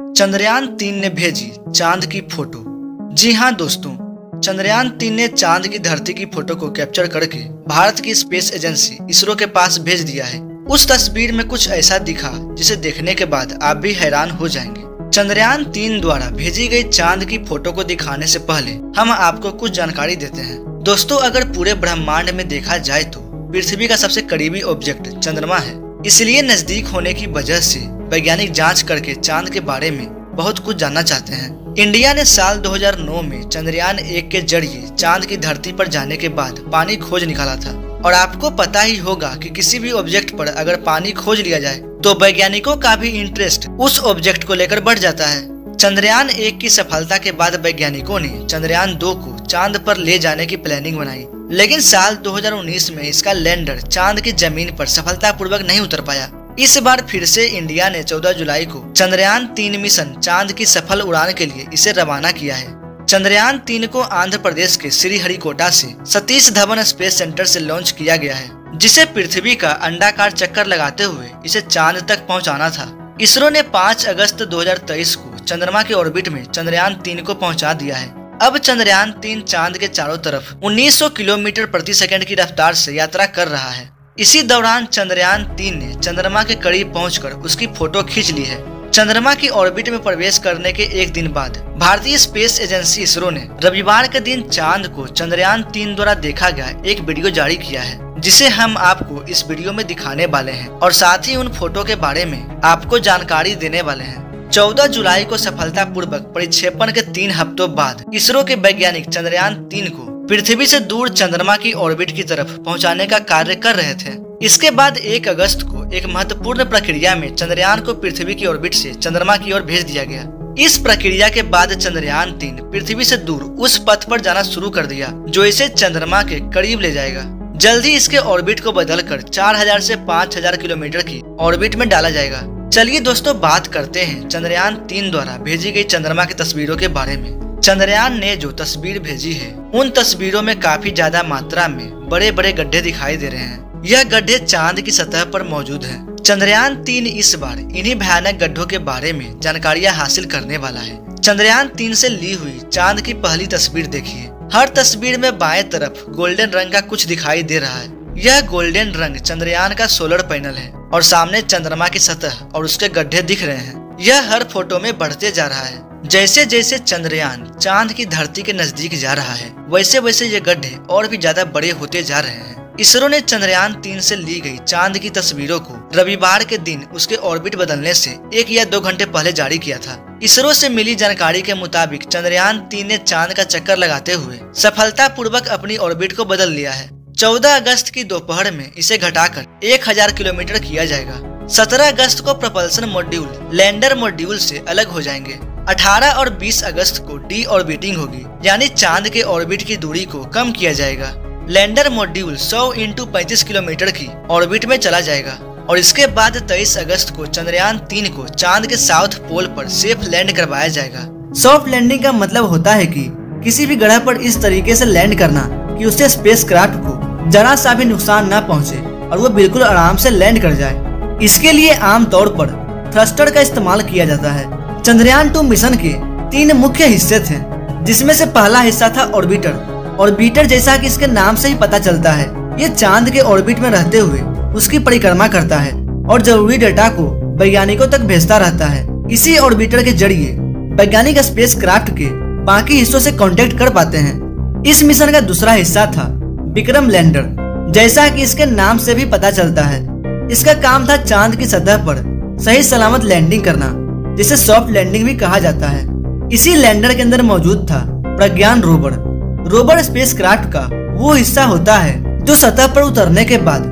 चंद्रयान-3 ने भेजी चांद की फोटो। जी हाँ दोस्तों, चंद्रयान-3 ने चांद की धरती की फोटो को कैप्चर करके भारत की स्पेस एजेंसी इसरो के पास भेज दिया है। उस तस्वीर में कुछ ऐसा दिखा जिसे देखने के बाद आप भी हैरान हो जाएंगे। चंद्रयान-3 द्वारा भेजी गई चांद की फोटो को दिखाने से पहले हम आपको कुछ जानकारी देते हैं। दोस्तों, अगर पूरे ब्रह्मांड में देखा जाए तो पृथ्वी का सबसे करीबी ऑब्जेक्ट चंद्रमा है। इसलिए नजदीक होने की वजह से वैज्ञानिक जांच करके चांद के बारे में बहुत कुछ जानना चाहते हैं। इंडिया ने साल 2009 में चंद्रयान-1 के जरिए चांद की धरती पर जाने के बाद पानी खोज निकाला था। और आपको पता ही होगा कि किसी भी ऑब्जेक्ट पर अगर पानी खोज लिया जाए तो वैज्ञानिकों का भी इंटरेस्ट उस ऑब्जेक्ट को लेकर बढ़ जाता है। चंद्रयान-1 की सफलता के बाद वैज्ञानिकों ने चंद्रयान-2 को चांद पर ले जाने की प्लानिंग बनाई, लेकिन साल 2019 में इसका लैंडर चांद की जमीन पर सफलतापूर्वक नहीं उतर पाया। इस बार फिर से इंडिया ने 14 जुलाई को चंद्रयान-3 मिशन चांद की सफल उड़ान के लिए इसे रवाना किया है। चंद्रयान-3 को आंध्र प्रदेश के श्रीहरिकोटा से सतीश धवन स्पेस सेंटर से लॉन्च किया गया है, जिसे पृथ्वी का अंडाकार चक्कर लगाते हुए इसे चांद तक पहुंचाना था। इसरो ने 5 अगस्त 2023 को चंद्रमा के ऑर्बिट में चंद्रयान-3 को पहुंचा दिया है। अब चंद्रयान-3 चांद के चारों तरफ 1900 किलोमीटर प्रति सेकंड की रफ्तार से यात्रा कर रहा है। इसी दौरान चंद्रयान-3 ने चंद्रमा के करीब पहुंचकर उसकी फोटो खींच ली है। चंद्रमा की ऑर्बिट में प्रवेश करने के एक दिन बाद भारतीय स्पेस एजेंसी इसरो ने रविवार के दिन चांद को चंद्रयान-3 द्वारा देखा गया एक वीडियो जारी किया है, जिसे हम आपको इस वीडियो में दिखाने वाले हैं और साथ ही उन फोटो के बारे में आपको जानकारी देने वाले हैं। 14 जुलाई को सफलतापूर्वक प्रक्षेपण के 3 हफ्तों बाद इसरो के वैज्ञानिक चंद्रयान-3 को पृथ्वी से दूर चंद्रमा की ऑर्बिट की तरफ पहुंचाने का कार्य कर रहे थे। इसके बाद 1 अगस्त को एक महत्वपूर्ण प्रक्रिया में चंद्रयान को पृथ्वी की ऑर्बिट से चंद्रमा की ओर भेज दिया गया। इस प्रक्रिया के बाद चंद्रयान-3 पृथ्वी से दूर उस पथ पर जाना शुरू कर दिया जो इसे चंद्रमा के करीब ले जाएगा। जल्दी इसके ऑर्बिट को बदलकर 4000 से 5000 किलोमीटर की ऑर्बिट में डाला जाएगा। चलिए दोस्तों, बात करते हैं चंद्रयान-3 द्वारा भेजी गई चंद्रमा की तस्वीरों के बारे में। चंद्रयान ने जो तस्वीर भेजी है उन तस्वीरों में काफी ज्यादा मात्रा में बड़े बड़े गड्ढे दिखाई दे रहे हैं। यह गड्ढे चांद की सतह पर मौजूद हैं। चंद्रयान-3 इस बार इन्हीं भयानक गड्ढों के बारे में जानकारियां हासिल करने वाला है। चंद्रयान-3 से ली हुई चांद की पहली तस्वीर देखिए। हर तस्वीर में बाएं तरफ गोल्डन रंग का कुछ दिखाई दे रहा है। यह गोल्डन रंग चंद्रयान का सोलर पैनल है और सामने चंद्रमा की सतह और उसके गड्ढे दिख रहे हैं। यह हर फोटो में बढ़ते जा रहा है। जैसे जैसे चंद्रयान चांद की धरती के नजदीक जा रहा है, वैसे वैसे ये गड्ढे और भी ज्यादा बड़े होते जा रहे हैं। इसरो ने चंद्रयान-3 से ली गई चांद की तस्वीरों को रविवार के दिन उसके ऑर्बिट बदलने से 1 या 2 घंटे पहले जारी किया था। इसरो से मिली जानकारी के मुताबिक चंद्रयान-3 ने चांद का चक्कर लगाते हुए सफलतापूर्वक अपनी ऑर्बिट को बदल लिया है। 14 अगस्त की दोपहर में इसे घटाकर 1000 किलोमीटर किया जाएगा। 17 अगस्त को propulsion मॉड्यूल लैंडर मॉड्यूल से अलग हो जाएंगे। 18 और 20 अगस्त को डी ऑर्बिटिंग होगी, यानी चांद के ऑर्बिट की दूरी को कम किया जाएगा। लैंडर मॉड्यूल 100 × 35 किलोमीटर की ऑर्बिट में चला जाएगा और इसके बाद 23 अगस्त को चंद्रयान-3 को चांद के साउथ पोल पर सेफ लैंड करवाया जाएगा। सॉफ्ट लैंडिंग का मतलब होता है कि किसी भी ग्रह पर इस तरीके से लैंड करना कि उससे स्पेसक्राफ्ट को जरा सा भी नुकसान न पहुंचे और वो बिल्कुल आराम से लैंड कर जाए। इसके लिए आमतौर पर थ्रस्टर का इस्तेमाल किया जाता है। चंद्रयान-2 मिशन के 3 मुख्य हिस्से थे, जिसमें से पहला हिस्सा था ऑर्बिटर। ऑर्बिटर, जैसा कि इसके नाम से ही पता चलता है, ये चांद के ऑर्बिट में रहते हुए उसकी परिक्रमा करता है और जरूरी डेटा को वैज्ञानिकों तक भेजता रहता है। इसी ऑर्बिटर के जरिए वैज्ञानिक स्पेसक्राफ्ट के बाकी हिस्सों से कांटेक्ट कर पाते हैं। इस मिशन का दूसरा हिस्सा था विक्रम लैंडर। जैसा कि इसके नाम से भी पता चलता है, इसका काम था चांद की सतह पर सही सलामत लैंडिंग करना, जिसे सॉफ्ट लैंडिंग भी कहा जाता है। इसी लैंडर के अंदर मौजूद था प्रज्ञान रोवर। रोवर स्पेसक्राफ्ट का वो हिस्सा होता है जो सतह पर उतरने के बाद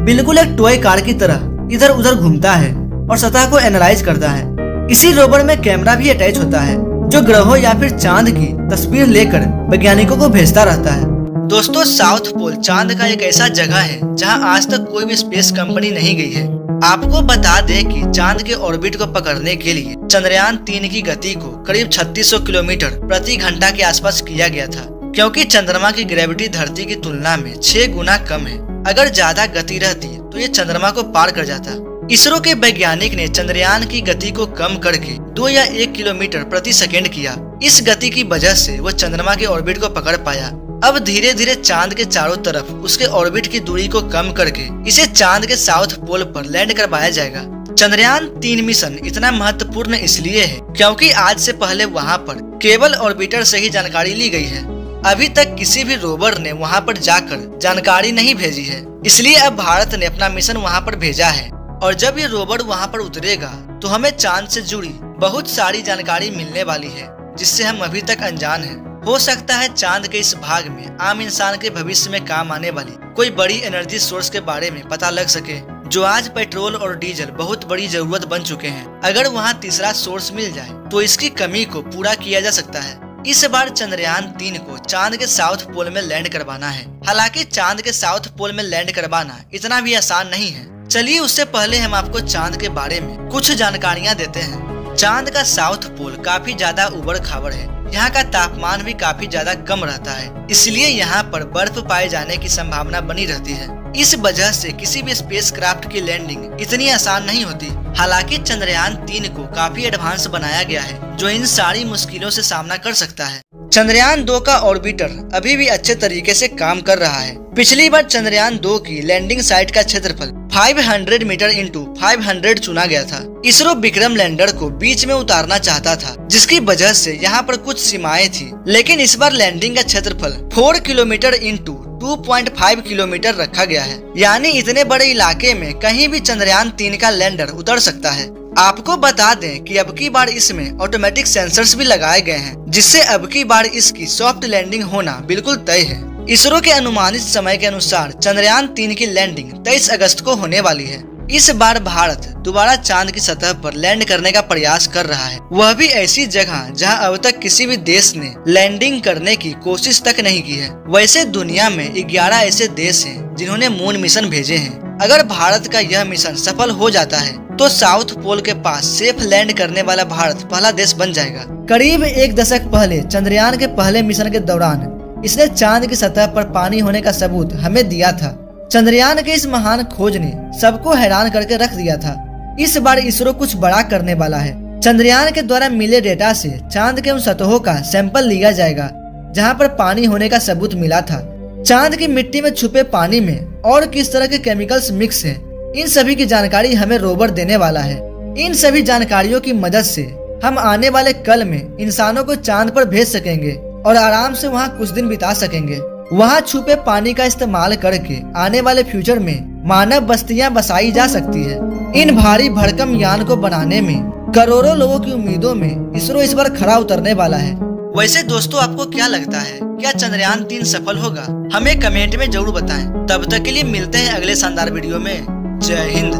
बिल्कुल एक टॉय कार की तरह इधर उधर घूमता है और सतह को एनालाइज करता है। इसी रोवर में कैमरा भी अटैच होता है जो ग्रहों या फिर चांद की तस्वीर लेकर वैज्ञानिकों को भेजता रहता है। दोस्तों, साउथ पोल चांद का एक ऐसा जगह है जहां आज तक कोई भी स्पेस कंपनी नहीं गई है। आपको बता दें कि चांद के ऑर्बिट को पकड़ने के लिए चंद्रयान-3 की गति को करीब 3600 किलोमीटर प्रति घंटा के आसपास किया गया था, क्योंकि चंद्रमा की ग्रेविटी धरती की तुलना में 6 गुना कम है। अगर ज्यादा गति रहती तो ये चंद्रमा को पार कर जाता। इसरो के वैज्ञानिक ने चंद्रयान की गति को कम करके 2 या 1 किलोमीटर प्रति सेकेंड किया। इस गति की वजह से वो चंद्रमा के ऑर्बिट को पकड़ पाया। अब धीरे धीरे चांद के चारों तरफ उसके ऑर्बिट की दूरी को कम करके इसे चांद के साउथ पोल पर लैंड करवाया जाएगा। चंद्रयान 3 मिशन इतना महत्वपूर्ण इसलिए है क्योंकि आज से पहले वहां पर केवल ऑर्बिटर से ही जानकारी ली गई है। अभी तक किसी भी रोवर ने वहां पर जाकर जानकारी नहीं भेजी है, इसलिए अब भारत ने अपना मिशन वहां पर भेजा है। और जब ये रोवर वहां पर उतरेगा तो हमें चांद से जुड़ी बहुत सारी जानकारी मिलने वाली है, जिससे हम अभी तक अनजान हैं। हो सकता है चांद के इस भाग में आम इंसान के भविष्य में काम आने वाली कोई बड़ी एनर्जी सोर्स के बारे में पता लग सके, जो आज पेट्रोल और डीजल बहुत बड़ी जरूरत बन चुके हैं। अगर वहाँ तीसरा सोर्स मिल जाए तो इसकी कमी को पूरा किया जा सकता है। इस बार चंद्रयान 3 को चांद के साउथ पोल में लैंड करवाना है। हालांकि चांद के साउथ पोल में लैंड करवाना इतना भी आसान नहीं है। चलिए उससे पहले हम आपको चांद के बारे में कुछ जानकारियाँ देते हैं। चांद का साउथ पोल काफी ज्यादा उबड़ खाबड़ है। यहाँ का तापमान भी काफी ज्यादा कम रहता है, इसलिए यहाँ पर बर्फ पाए जाने की संभावना बनी रहती है। इस वजह से किसी भी स्पेसक्राफ्ट की लैंडिंग इतनी आसान नहीं होती। हालांकि चंद्रयान 3 को काफी एडवांस बनाया गया है, जो इन सारी मुश्किलों से सामना कर सकता है। चंद्रयान 2 का ऑर्बिटर अभी भी अच्छे तरीके से काम कर रहा है। पिछली बार चंद्रयान 2 की लैंडिंग साइट का क्षेत्रफल 500 मीटर इंटू 500 चुना गया था। इसरो विक्रम लैंडर को बीच में उतारना चाहता था, जिसकी वजह से यहाँ पर कुछ सीमाएं थी। लेकिन इस बार लैंडिंग का क्षेत्रफल 4 किलोमीटर इंटू 2.5 किलोमीटर रखा गया है, यानी इतने बड़े इलाके में कहीं भी चंद्रयान 3 का लैंडर उतर सकता है। आपको बता दें कि अब की बार इसमें ऑटोमेटिक सेंसर्स भी लगाए गए हैं, जिससे अब की बार इसकी सॉफ्ट लैंडिंग होना बिल्कुल तय है। इसरो के अनुमानित समय के अनुसार चंद्रयान 3 की लैंडिंग 23 अगस्त को होने वाली है। इस बार भारत दोबारा चांद की सतह पर लैंड करने का प्रयास कर रहा है, वह भी ऐसी जगह जहां अब तक किसी भी देश ने लैंडिंग करने की कोशिश तक नहीं की है। वैसे दुनिया में 11 ऐसे देश हैं जिन्होंने मून मिशन भेजे हैं। अगर भारत का यह मिशन सफल हो जाता है तो साउथ पोल के पास सेफ लैंड करने वाला भारत पहला देश बन जाएगा। करीब 1 दशक पहले चंद्रयान के पहले मिशन के दौरान इसने चांद की सतह पर पानी होने का सबूत हमें दिया था। चंद्रयान के इस महान खोज ने सबको हैरान करके रख दिया था। इस बार इसरो कुछ बड़ा करने वाला है। चंद्रयान के द्वारा मिले डेटा से चांद के उन सतहों का सैंपल लिया जाएगा जहां पर पानी होने का सबूत मिला था। चांद की मिट्टी में छुपे पानी में और किस तरह के केमिकल्स मिक्स हैं, इन सभी की जानकारी हमें रोवर देने वाला है। इन सभी जानकारियों की मदद से हम आने वाले कल में इंसानों को चांद पर भेज सकेंगे और आराम से वहाँ कुछ दिन बिता सकेंगे। वहाँ छुपे पानी का इस्तेमाल करके आने वाले फ्यूचर में मानव बस्तियां बसाई जा सकती है। इन भारी भरकम यान को बनाने में करोड़ों लोगों की उम्मीदों में इसरो इस बार खरा उतरने वाला है। वैसे दोस्तों, आपको क्या लगता है, क्या चंद्रयान 3 सफल होगा? हमें कमेंट में जरूर बताएं। तब तक के लिए मिलते हैं अगले शानदार वीडियो में। जय हिंद।